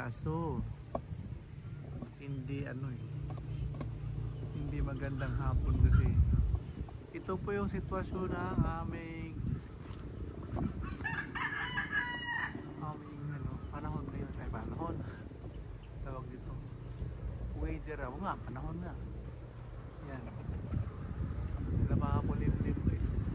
Kaso hindi hindi magandang hapon kasi ito po yung sitwasyon ng aming panahon ngayon. Ay, panahon tawag dito, weather. Ako nga, panahon nga yan, napakakulimlim guys.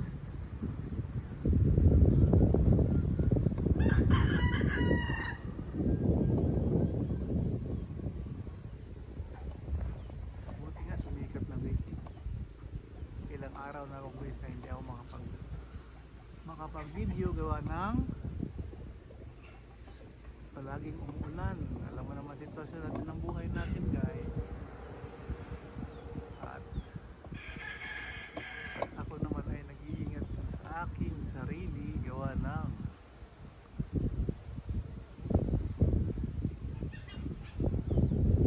Buti nga sumikat na guys ilang araw na ako guys na hindi ako makapag video gawa ng palaging umuulan. Alam mo naman sitwasyon natin ng buhay natin guys. At ako naman ay nag-iingat sa aking sarili gawa ng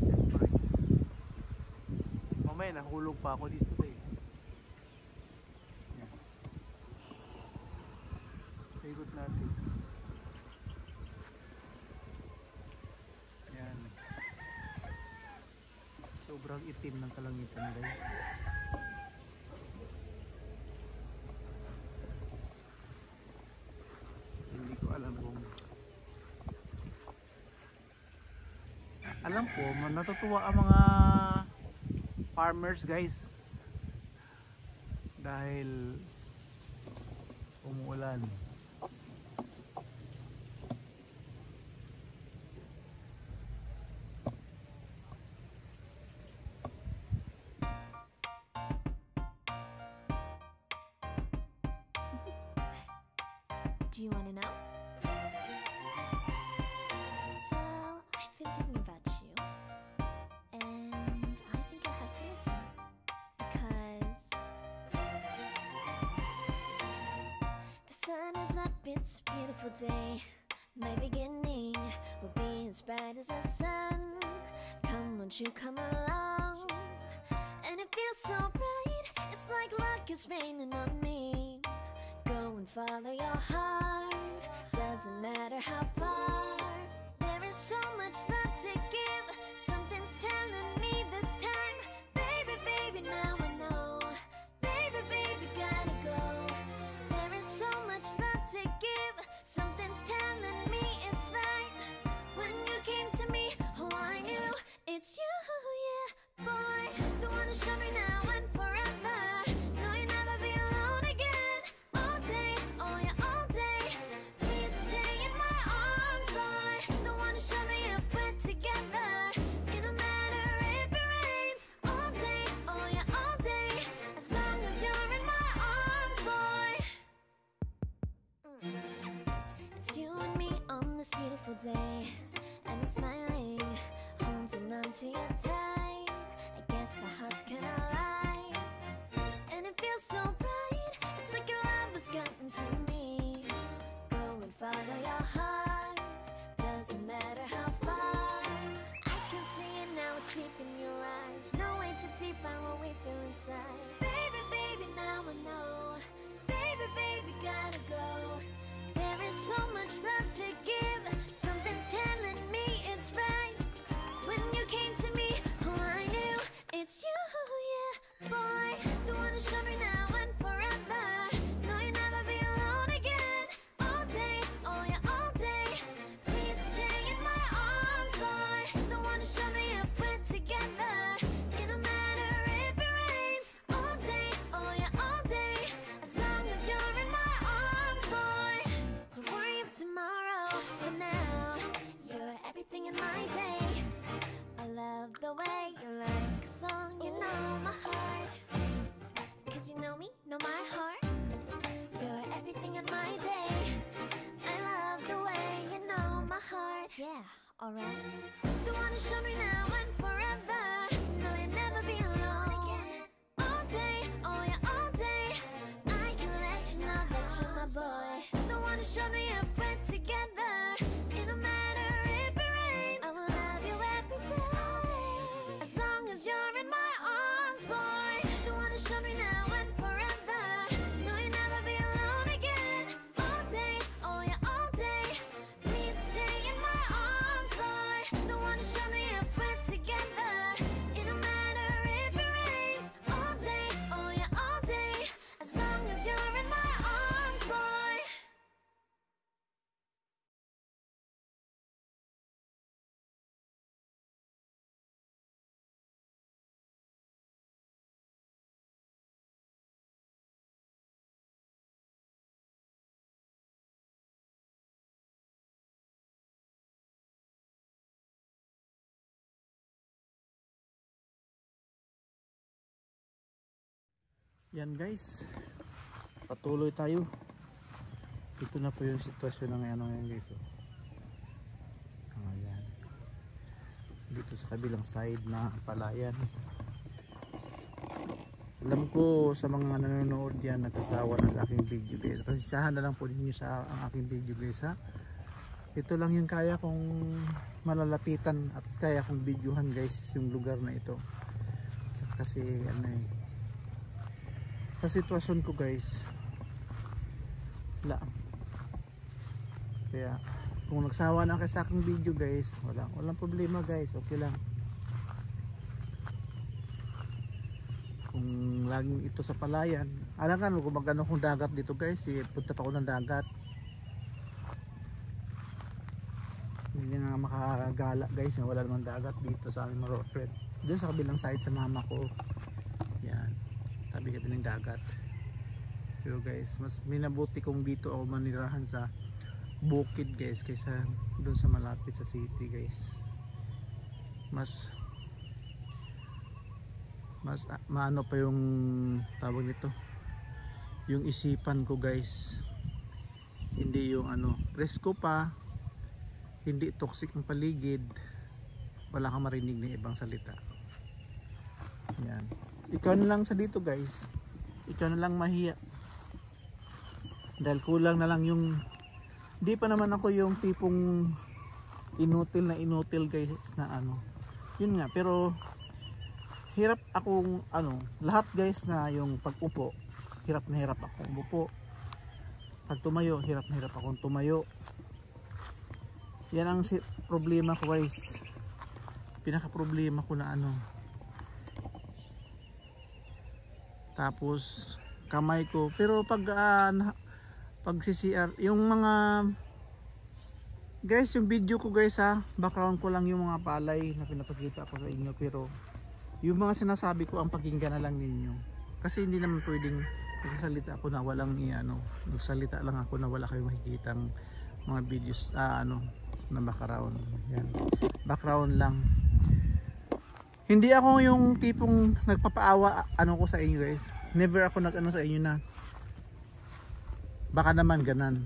siyempre mamaya nahulog pa ako dito guys. Ikot natin. Yan. Sobrang itim ng kalangitan guys. Hindi ko alam kung alam ko, natutuwa ang mga farmers guys dahil umuulan. Do you want to know? Well, I've been thinking about you, and I think you'll have to listen, because the sun is up, it's a beautiful day. My beginning will be as bright as the sun. Come, won't you come along? And it feels so bright, it's like luck is raining on me. Go and follow your heart, doesn't matter how far. There is so much love to give, something's telling me this time. Baby, baby, now I know. Baby, baby, gotta go. There is so much love to give, something's telling me it's right. When you came to me, oh I knew it's you, yeah, boy. The one to show me now and forever. No, you'll never be alone again. All day, oh yeah, all day. Please stay in my arms, boy. The one to show me if we're together. It don't matter if it rains. All day, oh yeah, all day. As long as you're in my arms, boy. It's you and me on this beautiful day, and it's smiling, holding on to you tight. I guess our hearts can align, and it feels so bright. It's like your love has gotten to me. Go and follow your heart, doesn't matter how far. I can see it now, it's deep in your eyes. No way to define what we feel inside. Baby, baby, now I know. Baby, baby, gotta go. There is so much love to give, something's telling me it's right. When you came to me, oh I knew it's you, yeah, boy. The one to show me now and forever. No, you'll never be alone again. All day, oh yeah, all day. Please stay in my arms, boy. The one to show me if we're together. It don't matter if it rains. All day, oh yeah, all day. As long as you're in my arms, boy. Don't worry of tomorrow. For now, you're everything in my day. I love the way you like a song, you know my heart. Cause you know me, know my heart. You're everything in my day. I love the way you know my heart. Yeah, alright. The one to show me now and forever. No, you'll never be alone again. All day, oh yeah, all day. I can let you know that you're my boy. The one to show me if we're together. It don't matter if it rains. I will love you every day. As long as you're in my arms, boy. The one to show me now and forever. No, you'll never be alone again. All day, oh yeah, all day. Please stay in my arms, boy. Yan guys, patuloy tayo. Ito na po yung sitwasyon ng ano ngayon guys. Ayan. Dito sa kabilang side na palayan. Alam ko sa mga nanonood yan nagkasawa na sa aking video guys. Pasensyahan na lang po ninyo sa ang aking video guys ha. Ito lang yung kaya kong malalapitan at kaya kong videohan guys, yung lugar na ito. Kasi ano eh, sa sitwasyon ko guys, wala. Kaya kung nagsawa na kayo sa aking video guys, walang problema guys, okay lang. Kung laging ito sa palayan, alam ka kung magano kong dagat dito guys, punta pa ako ng dagat. Hindi nga makagala guys, wala namang dagat dito sa aming Marofred. Doon sa kabilang side sa mama ko, yan, tabi ng dagat. Pero guys, mas minabuti kong dito ako manirahan sa bukid guys, kaysa doon sa malapit sa city guys. Mas maano pa yung tawag nito, yung isipan ko guys, hindi yung ano, presko pa, hindi toxic ang paligid, wala kang marinig ng ibang salita. Yan, ikaw na lang sa dito guys, ikaw na lang mahiya dahil kulang na lang yung, di pa naman ako yung tipong inutil guys na ano, yun nga, pero hirap akong ano, lahat guys na yung pag-upo, hirap na hirap akong umupo. Pag tumayo, hirap na hirap akong tumayo. Yan ang problema ko guys. Pinaka problema ko na ano. Tapos kamay ko, pero pag CCR, yung mga guys, yung video ko guys ha, background ko lang yung mga palay na pinapakita ko sa inyo, pero yung mga sinasabi ko ang pakinggan na lang ninyo, kasi hindi naman pwedeng magsalita ako na walang ano, magsalita lang ako na wala kayong makikitang mga videos ano na background. Yan, background lang. Hindi ako yung tipong nagpapaawa ano ko sa inyo guys, never ako nag ano sa inyo na baka naman ganun.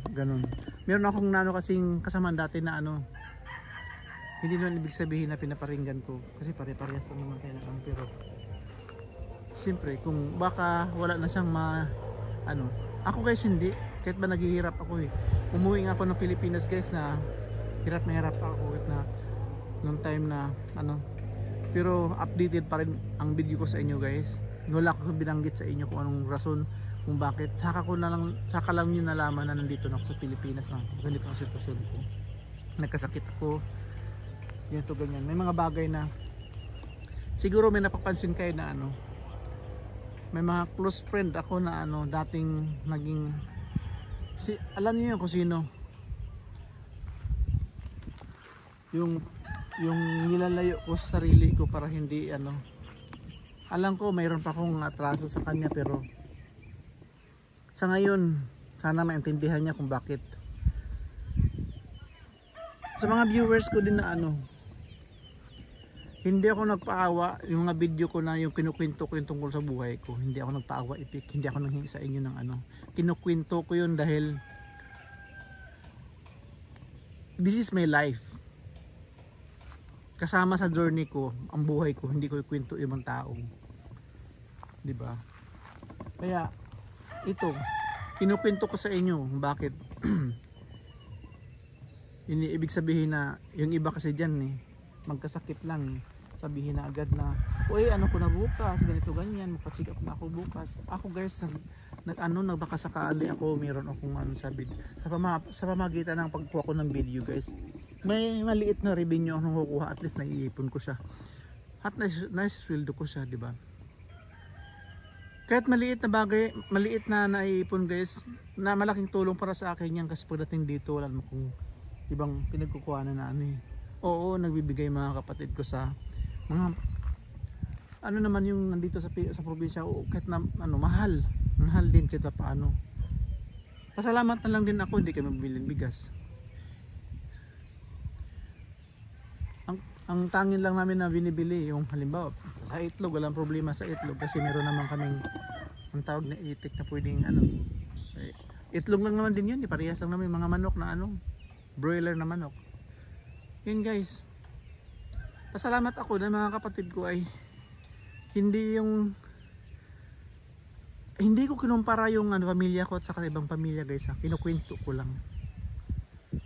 Meron akong nano kasing kasamaan dati na ano, hindi naman ibig sabihin na pinaparinggan ko, kasi pare-parehas lang naman tayo na lang. Pero siyempre kung baka wala na siyang ano, ako guys hindi, kahit ba naghihirap ako eh, umuwi nga ako ng Pilipinas guys na hirap na hirap ako kahit na noong time na ano, pero updated pa rin ang video ko sa inyo guys. Wala ko binanggit sa inyo kung anong rason kung bakit, saka lang nyo nalaman na nandito na ako sa Pilipinas na ganito ang sitwasyon ko, nagkasakit ako, ganito ganyan. May mga bagay na siguro may napapansin kayo na ano, may mga close friend ako na ano, dating naging alam niyo kung sino, yung nilalayo ko sa sarili ko para hindi ano, alam ko mayroon pa akong atraso sa kanya, pero sa ngayon sana maintindihan niya kung bakit. Sa mga viewers ko din na ano, hindi ako nagpaawa, yung mga video ko na yung kinukwento ko yung tungkol sa buhay ko, hindi ako nagpaawa ipik, hindi ako nanghingi sa inyo ng ano, kinukwento ko yun dahil this is my life. Kasama sa journey ko ang buhay ko, hindi ko ikwento ibang tao, di ba? Kaya ito, kinukwento ko sa inyo bakit. Ibig sabihin na yung iba kasi dyan magkasakit lang sabihin na agad na, uy ano ko na bukas, ganito ganyan, magpa-check up na ako bukas. Ako guys, nagbaka sakali ako, meron akong ano sabi, sa pamagitan ng pagkuha ko ng video guys, may maliit na revenue akong kukuha, at least naiipon ko siya at naisisweldo ko siya, di ba? Kahit maliit na bagay, maliit na naiipon guys, na malaking tulong para sa akin yan, kasi pagdating dito wala naman kung ibang pinagkukuha na ano eh. Oo, nagbibigay mga kapatid ko sa mga ano naman yung nandito sa probinsya, o kahit na ano, mahal din kita paano. Pasalamat na lang din ako, hindi kami bumili ng bigas. Ang tangin lang namin na binibili yung halimbawa sa itlog, walang problema sa itlog kasi meron naman kaming ang tawag na itik na pwedeng ano. Itlog lang naman din yun, di parehas lang naman yung mga manok na ano, broiler na manok. Yun guys. Pasalamat ako na mga kapatid ko ay hindi ko kinumpara yung ano, pamilya ko at saka ibang pamilya guys, ha. Kinukwento ko lang.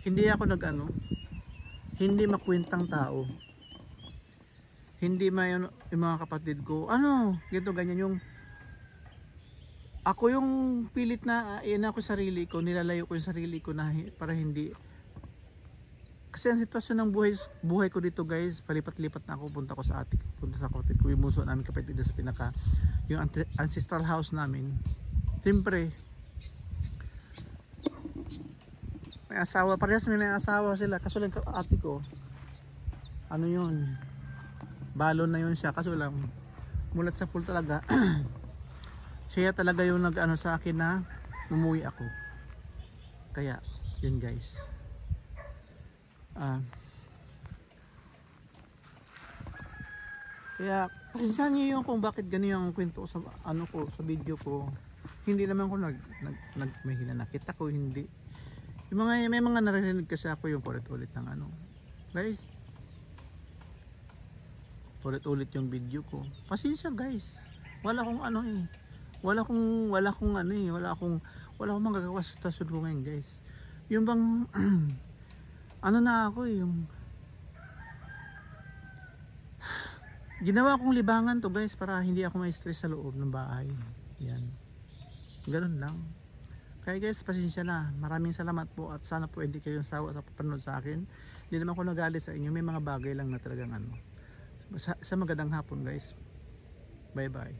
Hindi ako hindi makwentang tao. Hindi yung mga kapatid ko, ano, ganito ganyan yung ako yung pilit na ako sarili ko, nilalayo ko yung sarili ko na para hindi. Kasi ang sitwasyon ng buhay ko dito guys, palipat-lipat na ako, punta sa kapatid ko, yung bunso namin kapatid dito sa pinaka yung ancestral house namin. Siyempre may asawa, parehas may asawa sila, kaso lang ate ko ano yun, balon na yun siya, kaso lang mulat sa pool talaga. Siya talaga yung nag-ano sa akin na umuwi ako. Kaya yun guys. Kaya pasensyahan niyo yung kung bakit ganyan yung kwento sa ano ko, sa video ko. Hindi naman ko may hinanakit ako, hindi. May mga naririnig kasi ako yung ulit-ulit ng ano. Guys, ulit-ulit yung video ko. Pasensya guys. Wala akong ano eh. Wala akong magagawa sa sitwasyon ko ngayon guys. Yung bang ano na ako eh, yung ginawa kong libangan to guys para hindi ako ma-stress sa loob ng bahay. Yan. Ganun lang. Kaya guys, pasensya na. Maraming salamat po at sana po hindi kayong sawa sa papanood sa akin. Hindi naman ako nagalit sa inyo. May mga bagay lang na talagang ano. Sa magandang hapon guys. Bye bye.